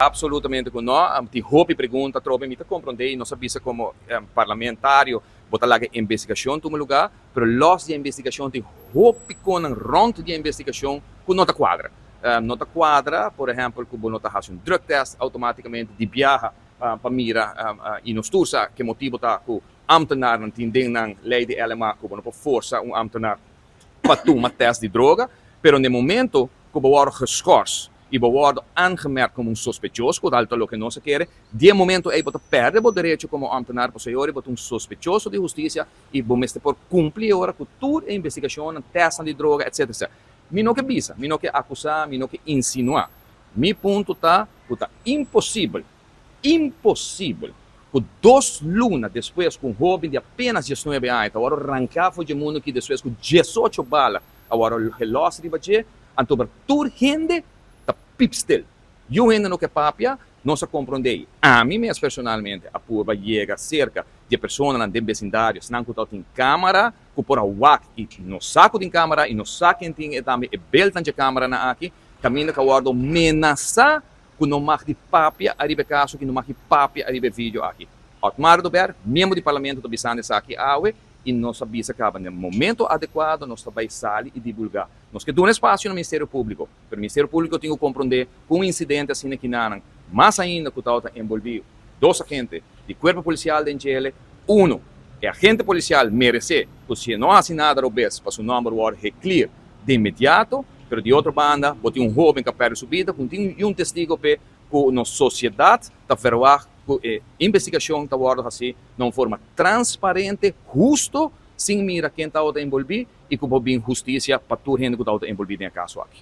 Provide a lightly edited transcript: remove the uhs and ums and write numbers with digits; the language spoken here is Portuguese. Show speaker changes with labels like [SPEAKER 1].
[SPEAKER 1] Absolutamente com nós, ti roupa pergunta, trobe me compreender, não sabia como parlamentário, botar lá a investigação no lugar, mas los de investigação ti roupa com um rond de investigação com nota quadra. Nota quadra, por exemplo, que nota faz drug test automaticamente de viaja para mira e nos tursa que motivo tá que ambtenaar não tem na lei de LMA que não força ambtenaar para tomar test de droga, pero no momento que wordt geschorst e wordt aangemerkt como sospechoso, que alto lo que no se quiere, de momento aí você perde o direito como ambtenaar posterior, você sospechoso de justiça e você por cumprir agora com toda a investigação, teste de droga, etc. Mi não que visa, mi não que acusar, mi não que insinuar. Mi ponto tá impossível, que 2 lunas depois com um jovem de apenas 19 anos, agora arrancava de mundo que depois com 18 balas, agora o relógio de bater, então toda gente está pipstel. Eu ainda não que papia, não se compreende. A mim mesmo personalmente, a curva chega cerca de pessoas no vecindário, não que tem câmera, que por a WAC e no saco de câmera e no saco tem também e belta de câmera na aqui, caminho que agora ameaça que não mag de papia arriba caso que não mag de papia arriba vídeo aqui. Otmar do Ber, membro do parlamento do Bissane aqui awe e nós avisa que no momento adequado nós vai sair e divulgar. Nós que um espaço no Ministério Público, mas o Ministério Público tem que compreender com um incidente assim que não, mais ainda que está envolvido 2 agentes de corpo policial de Chile, é agente policial merece que se não assinada o BES para seu nome ser clear de imediato, mas de outra banda, tem um jovem que perde sua vida, tem um testigo que na sociedade está verwag que a investigação está assim, de uma forma transparente, justo, sem mira quem está envolvido e que pode vir justiça para toda gente que está envolvida em caso aqui.